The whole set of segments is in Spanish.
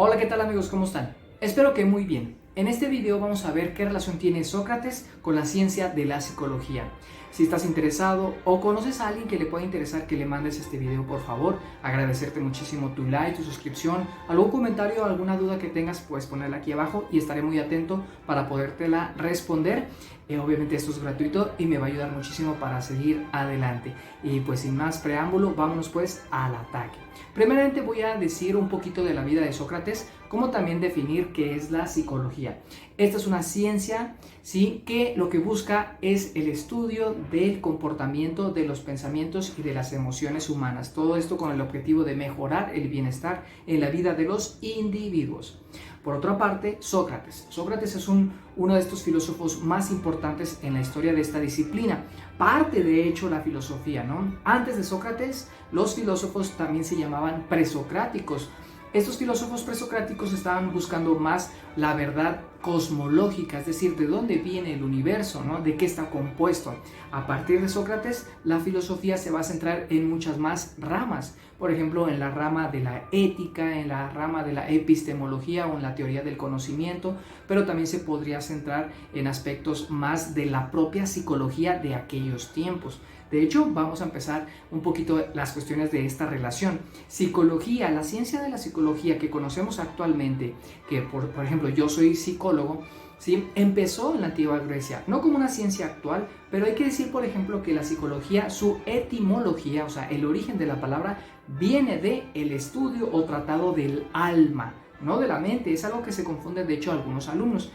Hola, ¿qué tal amigos? ¿Cómo están? Espero que muy bien. En este video vamos a ver qué relación tiene Sócrates con la ciencia de la psicología. Si estás interesado o conoces a alguien que le pueda interesar que le mandes este video, por favor, agradecerte muchísimo tu like, tu suscripción, algún comentario o alguna duda que tengas, puedes ponerla aquí abajo y estaré muy atento para podértela responder. Obviamente esto es gratuito y me va a ayudar muchísimo para seguir adelante. Y pues sin más preámbulo, vámonos pues al ataque. Primeramente voy a decir un poquito de la vida de Sócrates, como también definir qué es la psicología. Esta es una ciencia, ¿sí?, que lo que busca es el estudio del comportamiento, de los pensamientos y de las emociones humanas. Todo esto con el objetivo de mejorar el bienestar en la vida de los individuos. Por otra parte, Sócrates. Sócrates es uno de estos filósofos más importantes en la historia de esta disciplina. Parte, de hecho, la filosofía, ¿no? Antes de Sócrates, los filósofos también se llamaban presocráticos. Estos filósofos presocráticos estaban buscando más la verdad cosmológica, es decir, de dónde viene el universo, ¿no? De qué está compuesto. A partir de Sócrates, la filosofía se va a centrar en muchas más ramas. Por ejemplo, en la rama de la ética, en la rama de la epistemología o en la teoría del conocimiento, pero también se podría centrar en aspectos más de la propia psicología de aquellos tiempos. De hecho, vamos a empezar un poquito las cuestiones de esta relación. Psicología, la ciencia de la psicología que conocemos actualmente, que por ejemplo yo soy psicólogo, ¿sí?, empezó en la antigua Grecia, no como una ciencia actual, pero hay que decir, por ejemplo, que la psicología, su etimología, o sea, el origen de la palabra, viene de el estudio o tratado del alma, no de la mente. Es algo que se confunde, de hecho, algunos alumnos.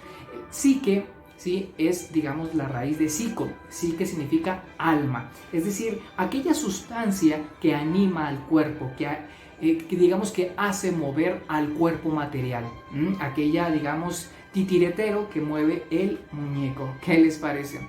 Psique, ¿sí?, es, digamos, la raíz de psico. Psique significa alma, es decir, aquella sustancia que anima al cuerpo, que digamos que hace mover al cuerpo material, aquella, digamos, titiretero que mueve el muñeco. ¿Qué les parece?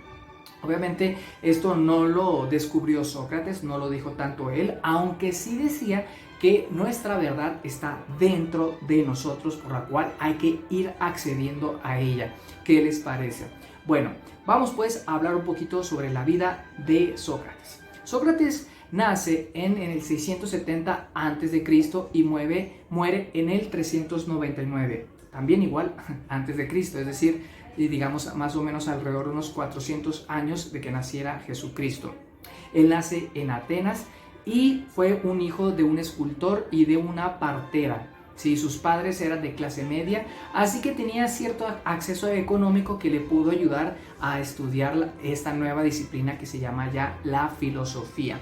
Obviamente esto no lo descubrió Sócrates, no lo dijo tanto él, aunque sí decía que nuestra verdad está dentro de nosotros, por la cual hay que ir accediendo a ella. ¿Qué les parece? Bueno, vamos pues a hablar un poquito sobre la vida de Sócrates. Sócrates nace en el 670 a.C. y muere en el 399, también igual antes de Cristo, es decir, digamos más o menos alrededor de unos 400 años de que naciera Jesucristo. Él nace en Atenas y fue un hijo de un escultor y de una partera. Sí, sus padres eran de clase media, así que tenía cierto acceso económico que le pudo ayudar a estudiar esta nueva disciplina que se llama ya la filosofía.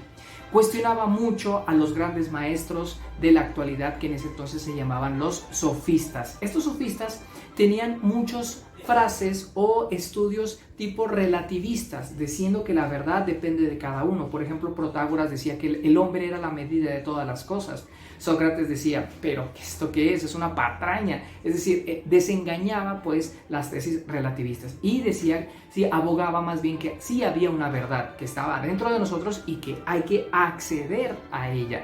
Cuestionaba mucho a los grandes maestros de la actualidad, que en ese entonces se llamaban los sofistas. Estos sofistas tenían muchas frases o estudios tipo relativistas, diciendo que la verdad depende de cada uno. Por ejemplo, Protágoras decía que el hombre era la medida de todas las cosas. Sócrates decía, pero ¿esto qué es? Es una patraña. Es decir, desengañaba pues las tesis relativistas y decía, sí, abogaba más bien que sí había una verdad que estaba dentro de nosotros y que hay que acceder a ella.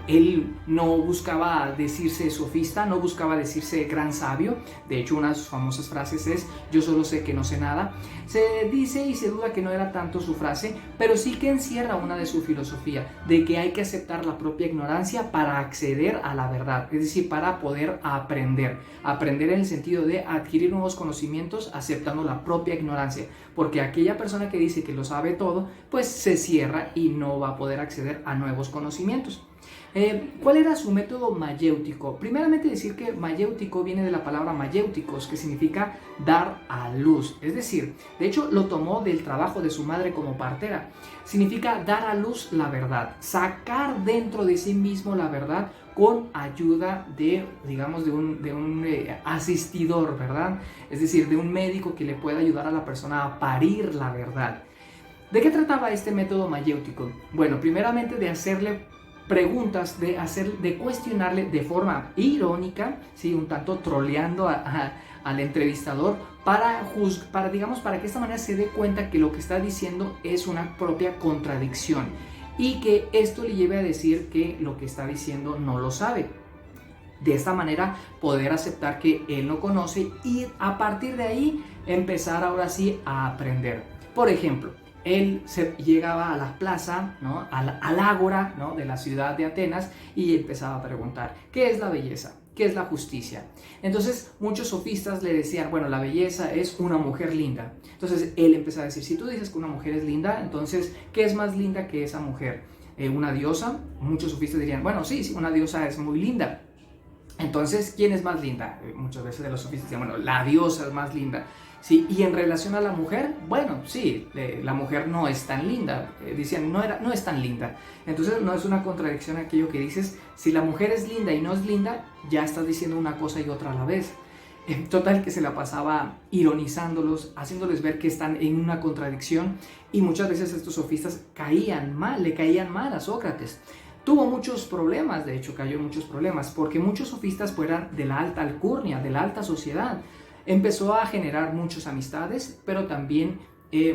Él no buscaba decirse sofista, no buscaba decirse gran sabio. De hecho, una de sus famosas frases es: yo solo sé que no sé nada. Se dice y se duda que no era tanto su frase, pero sí que encierra una de su filosofía, de que hay que aceptar la propia ignorancia para acceder a la verdad, es decir, para poder aprender en el sentido de adquirir nuevos conocimientos aceptando la propia ignorancia, porque aquella persona que dice que lo sabe todo, pues se cierra y no va a poder acceder a nuevos conocimientos. ¿Cuál era su método mayéutico? Primeramente decir que mayéutico viene de la palabra mayéuticos, que significa dar a luz. Es decir, de hecho lo tomó del trabajo de su madre como partera. Significa dar a luz la verdad, sacar dentro de sí mismo la verdad con ayuda de, digamos, de un asistidor, ¿verdad? Es decir, de un médico que le pueda ayudar a la persona a parir la verdad. ¿De qué trataba este método mayéutico? Bueno, primeramente de hacerle preguntas, de cuestionarle de forma irónica, ¿sí?, un tanto troleando al entrevistador para que de esta manera se dé cuenta que lo que está diciendo es una propia contradicción y que esto le lleve a decir que lo que está diciendo no lo sabe. De esta manera poder aceptar que él no conoce y a partir de ahí empezar ahora sí a aprender. Por ejemplo, él llegaba a la plaza, ¿no?, al ágora, ¿no?, de la ciudad de Atenas y empezaba a preguntar: ¿qué es la belleza? ¿qué es la justicia? Entonces muchos sofistas le decían, bueno, la belleza es una mujer linda. Entonces él empezó a decir, si tú dices que una mujer es linda, entonces, ¿qué es más linda que esa mujer? ¿Una diosa? Muchos sofistas dirían, bueno, sí, una diosa es muy linda. Entonces, ¿quién es más linda? Muchas veces de los sofistas dicen, bueno, la diosa es más linda. Sí, y en relación a la mujer, bueno, sí, la mujer no es tan linda. Decían, no es tan linda. Entonces, no es una contradicción aquello que dices, si la mujer es linda y no es linda, ya estás diciendo una cosa y otra a la vez. Total, que se la pasaba ironizándolos, haciéndoles ver que están en una contradicción, y muchas veces estos sofistas le caían mal a Sócrates. Tuvo muchos problemas, de hecho cayó en muchos problemas, porque muchos sofistas fueran de la alta alcurnia, de la alta sociedad. Empezó a generar muchas amistades, pero también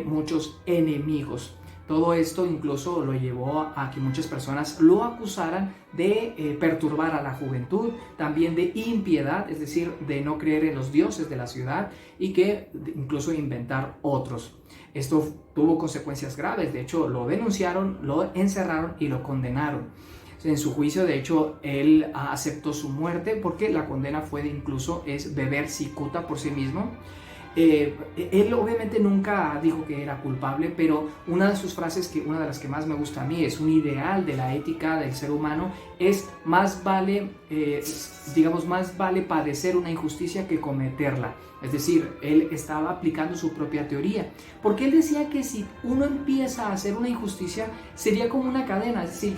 muchos enemigos. Todo esto incluso lo llevó a que muchas personas lo acusaran de perturbar a la juventud, también de impiedad, es decir, de no creer en los dioses de la ciudad, y que incluso inventar otros. Esto tuvo consecuencias graves, de hecho lo denunciaron, lo encerraron y lo condenaron. En su juicio, de hecho, él aceptó su muerte porque la condena fue incluso beber cicuta por sí mismo. Él obviamente nunca dijo que era culpable, pero una de sus frases, una de las que más me gusta a mí, es un ideal de la ética del ser humano, es más vale padecer una injusticia que cometerla. Es decir, él estaba aplicando su propia teoría, porque él decía que si uno empieza a hacer una injusticia, sería como una cadena. Es decir,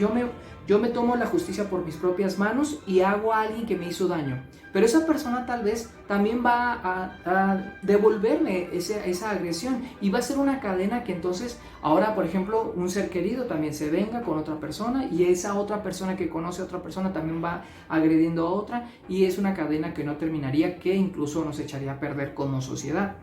yo me tomo la justicia por mis propias manos y hago a alguien que me hizo daño, pero esa persona tal vez también va a devolverme esa agresión, y va a ser una cadena que entonces ahora, por ejemplo, un ser querido también se venga con otra persona, y esa otra persona que conoce a otra persona también va agrediendo a otra, y es una cadena que no terminaría, que incluso nos echaría a perder como sociedad.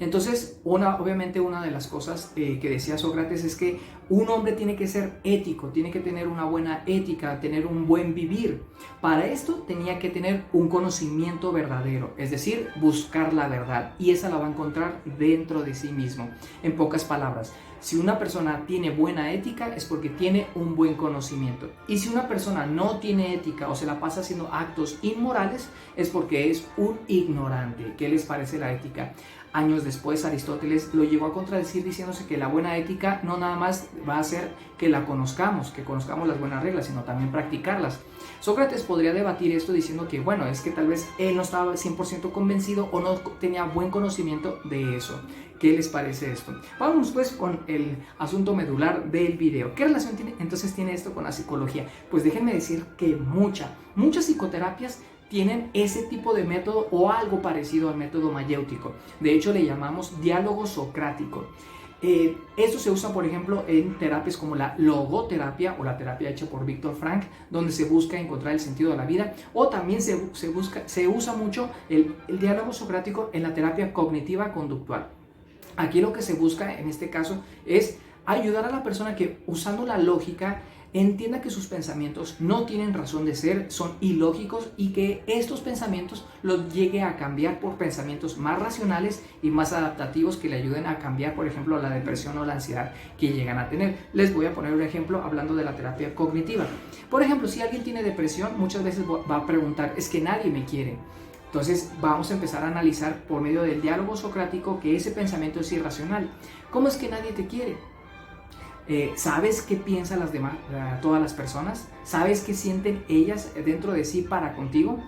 Entonces, obviamente una de las cosas que decía Sócrates es que un hombre tiene que ser ético, tiene que tener una buena ética, tener un buen vivir. Para esto tenía que tener un conocimiento verdadero, es decir, buscar la verdad, y esa la va a encontrar dentro de sí mismo. En pocas palabras, si una persona tiene buena ética es porque tiene un buen conocimiento, y si una persona no tiene ética o se la pasa haciendo actos inmorales es porque es un ignorante. ¿Qué les parece la ética? Años después Aristóteles lo llegó a contradecir diciéndose que la buena ética no nada más va a hacer que la conozcamos, que conozcamos las buenas reglas, sino también practicarlas. Sócrates podría debatir esto diciendo que bueno, es que tal vez él no estaba 100% convencido o no tenía buen conocimiento de eso. ¿Qué les parece esto? Vamos pues con el asunto medular del video. ¿Qué relación tiene esto con la psicología? Pues déjenme decir que muchas psicoterapias tienen ese tipo de método o algo parecido al método mayéutico. De hecho, le llamamos diálogo socrático. Esto se usa, por ejemplo, en terapias como la logoterapia o la terapia hecha por Viktor Frankl, donde se busca encontrar el sentido de la vida, o también se usa mucho el diálogo socrático en la terapia cognitiva conductual. Aquí lo que se busca en este caso es ayudar a la persona que, usando la lógica, entienda que sus pensamientos no tienen razón de ser, son ilógicos, y que estos pensamientos los llegue a cambiar por pensamientos más racionales y más adaptativos que le ayuden a cambiar, por ejemplo, la depresión o la ansiedad que llegan a tener. Les voy a poner un ejemplo hablando de la terapia cognitiva. Por ejemplo, si alguien tiene depresión, muchas veces va a preguntar, es que nadie me quiere. Entonces vamos a empezar a analizar por medio del diálogo socrático que ese pensamiento es irracional. ¿Cómo es que nadie te quiere? ¿Sabes qué piensan todas las personas? ¿Sabes qué sienten ellas dentro de sí para contigo?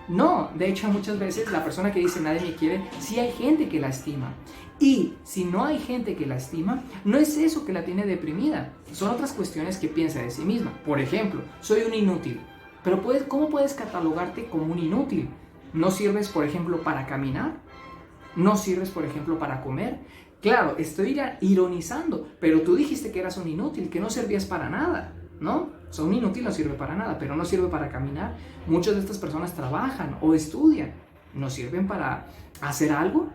No, de hecho muchas veces la persona que dice nadie me quiere, sí hay gente que la estima. Y si no hay gente que la estima, no es eso que la tiene deprimida, son otras cuestiones que piensa de sí misma. Por ejemplo, soy un inútil, pero ¿cómo puedes catalogarte como un inútil? ¿No sirves, por ejemplo, para caminar? ¿No sirves, por ejemplo, para comer? Claro, estoy ironizando, pero tú dijiste que eras un inútil, que no servías para nada, ¿no? O sea, un inútil no sirve para nada, pero no sirve para caminar. Muchas de estas personas trabajan o estudian, ¿no sirven para hacer algo?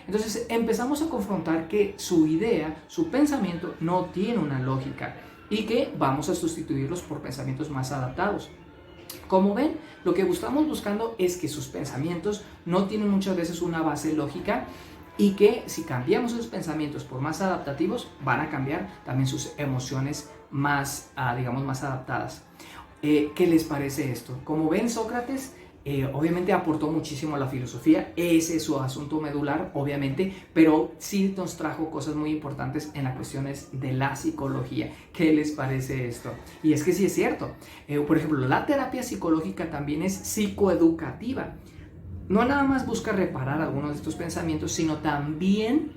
Entonces empezamos a confrontar que su idea, su pensamiento no tiene una lógica, y que vamos a sustituirlos por pensamientos más adaptados. Como ven, lo que estamos buscando es que sus pensamientos no tienen muchas veces una base lógica, y que si cambiamos sus pensamientos por más adaptativos, van a cambiar también sus emociones más, más adaptadas. ¿Qué les parece esto? Como ven, Sócrates obviamente aportó muchísimo a la filosofía, ese es su asunto medular, obviamente, pero sí nos trajo cosas muy importantes en las cuestiones de la psicología. ¿Qué les parece esto? Y es que sí es cierto. Por ejemplo, la terapia psicológica también es psicoeducativa. No nada más busca reparar algunos de estos pensamientos, sino también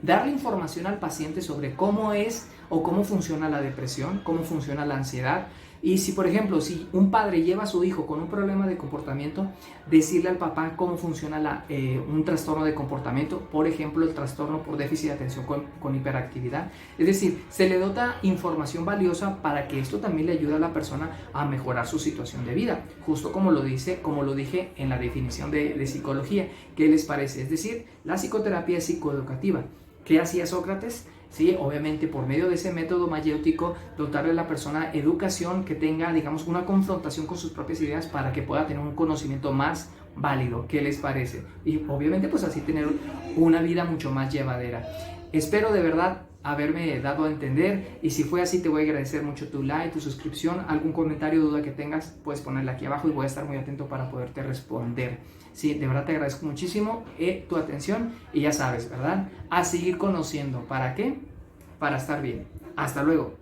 darle información al paciente sobre cómo es o cómo funciona la depresión, cómo funciona la ansiedad. Y si, por ejemplo, si un padre lleva a su hijo con un problema de comportamiento, decirle al papá cómo funciona un trastorno de comportamiento, por ejemplo, el trastorno por déficit de atención con hiperactividad. Es decir, se le dota información valiosa para que esto también le ayude a la persona a mejorar su situación de vida, justo como lo dije en la definición de psicología. ¿Qué les parece? Es decir, la psicoterapia es psicoeducativa. ¿Qué hacía Sócrates? Sí, obviamente por medio de ese método mayéutico, dotarle a la persona educación que tenga, digamos, una confrontación con sus propias ideas para que pueda tener un conocimiento más válido. ¿Qué les parece? Y obviamente pues así tener una vida mucho más llevadera. Espero de verdad haberme dado a entender, y si fue así te voy a agradecer mucho tu like, tu suscripción, algún comentario o duda que tengas puedes ponerla aquí abajo y voy a estar muy atento para poderte responder. Sí, de verdad te agradezco muchísimo tu atención, y ya sabes, ¿verdad? A seguir conociendo. ¿Para qué? Para estar bien. Hasta luego.